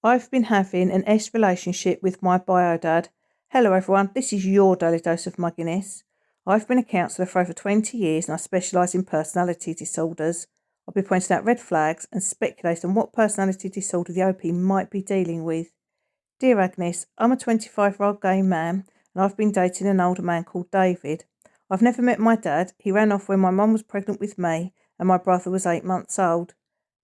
I've been having an S relationship with my bio dad. Hello everyone, this is your daily dose of mugginess. I've been a counsellor for over 20 years and I specialise in personality disorders. I'll be pointing out red flags and speculating on what personality disorder the OP might be dealing with. Dear Agnes, I'm a 25-year-old gay man and I've been dating an older man called David. I've never met my dad. He ran off when my mum was pregnant with me and my brother was 8 months old.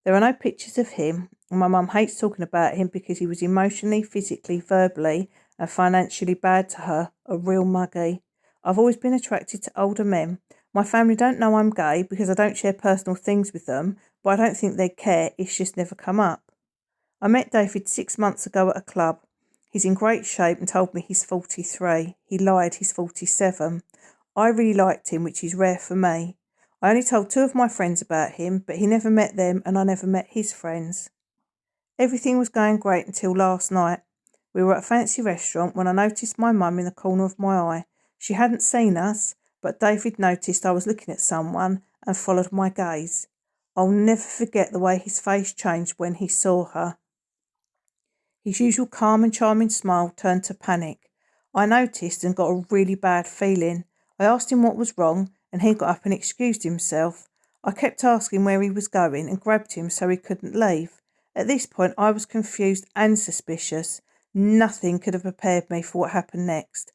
There are no pictures of him, and my mum hates talking about him because he was emotionally, physically, verbally, and financially bad to her, a real muggy. I've always been attracted to older men. My family don't know I'm gay because I don't share personal things with them, but I don't think they'd care, it's just never come up. I met David 6 months ago at a club. He's in great shape and told me he's 43. He lied, he's 47. I really liked him, which is rare for me. I only told 2 of my friends about him, but he never met them and I never met his friends. Everything was going great until last night. We were at a fancy restaurant when I noticed my mum in the corner of my eye. She hadn't seen us, but David noticed I was looking at someone and followed my gaze. I'll never forget the way his face changed when he saw her. His usual calm and charming smile turned to panic. I noticed and got a really bad feeling. I asked him what was wrong, and he got up and excused himself. I kept asking where he was going and grabbed him so he couldn't leave. At this point, I was confused and suspicious. Nothing could have prepared me for what happened next.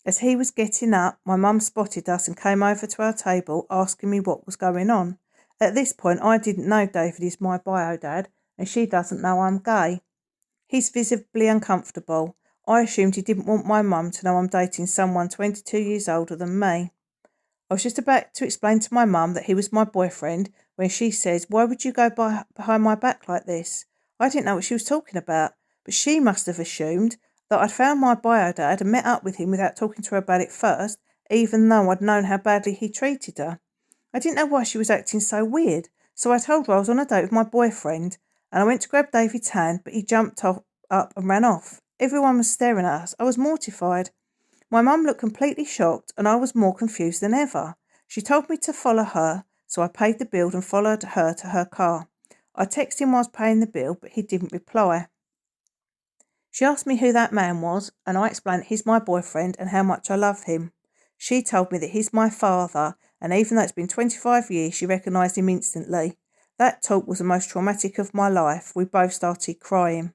As he was getting up, my mum spotted us and came over to our table asking me what was going on. At this point, I didn't know David is my bio dad, and she doesn't know I'm gay. He's visibly uncomfortable. I assumed he didn't want my mum to know I'm dating someone 22 years older than me. I was just about to explain to my mum that he was my boyfriend when she says, "Why would you go behind my back like this?" I didn't know what she was talking about, but she must have assumed that I'd found my bio dad and met up with him without talking to her about it first, even though I'd known how badly he treated her. I didn't know why she was acting so weird, so I told her I was on a date with my boyfriend, and I went to grab David's hand, but he jumped up and ran off. Everyone was staring at us. I was mortified. My mum looked completely shocked, and I was more confused than ever. She told me to follow her, so I paid the bill and followed her to her car. I texted him while I was paying the bill, but he didn't reply. She asked me who that man was, and I explained he's my boyfriend and how much I love him. She told me that he's my father, and even though it's been 25 years, she recognised him instantly. That talk was the most traumatic of my life. We both started crying.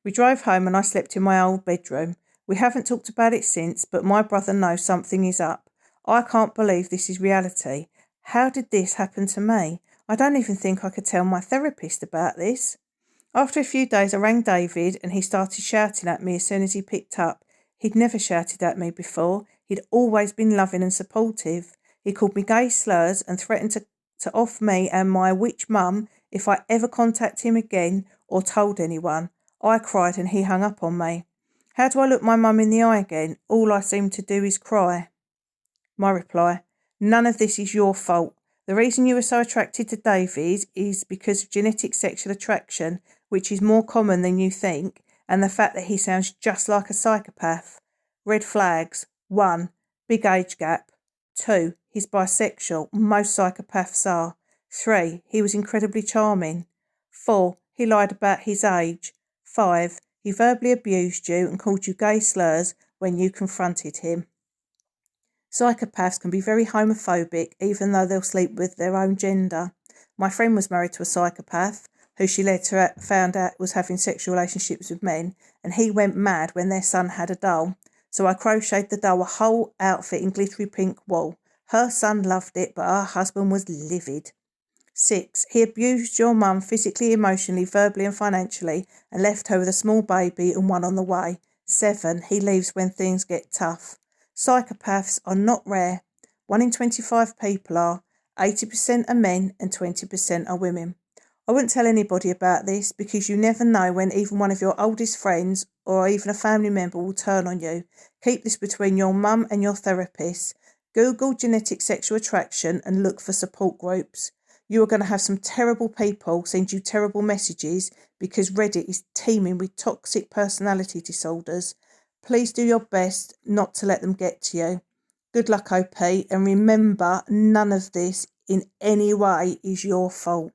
We drove home and I slept in my old bedroom. We haven't talked about it since, but my brother knows something is up. I can't believe this is reality. How did this happen to me? I don't even think I could tell my therapist about this. After a few days, I rang David and he started shouting at me as soon as he picked up. He'd never shouted at me before. He'd always been loving and supportive. He called me gay slurs and threatened to off me and my witch mum if I ever contacted him again or told anyone. I cried and he hung up on me. How do I look my mum in the eye again? All I seem to do is cry. My reply: none of this is your fault. The reason you were so attracted to David is because of genetic sexual attraction, which is more common than you think, and the fact that he sounds just like a psychopath. Red flags: 1. Big age gap. 2. He's bisexual. Most psychopaths are. 3. He was incredibly charming. 4. He lied about his age. 5. He verbally abused you and called you gay slurs when you confronted him. Psychopaths can be very homophobic even though they'll sleep with their own gender. My friend was married to a psychopath who she later found out was having sexual relationships with men, and he went mad when their son had a doll. So I crocheted the doll a whole outfit in glittery pink wool. Her son loved it, but her husband was livid. 6. He abused your mum physically, emotionally, verbally and financially and left her with a small baby and one on the way. 7. He leaves when things get tough. Psychopaths are not rare. 1 in 25 people are. 80% are men and 20% are women. I wouldn't tell anybody about this because you never know when even one of your oldest friends or even a family member will turn on you. Keep this between your mum and your therapist. Google genetic sexual attraction and look for support groups. You are going to have some terrible people send you terrible messages because Reddit is teeming with toxic personality disorders. Please do your best not to let them get to you. Good luck, OP, and remember, none of this in any way is your fault.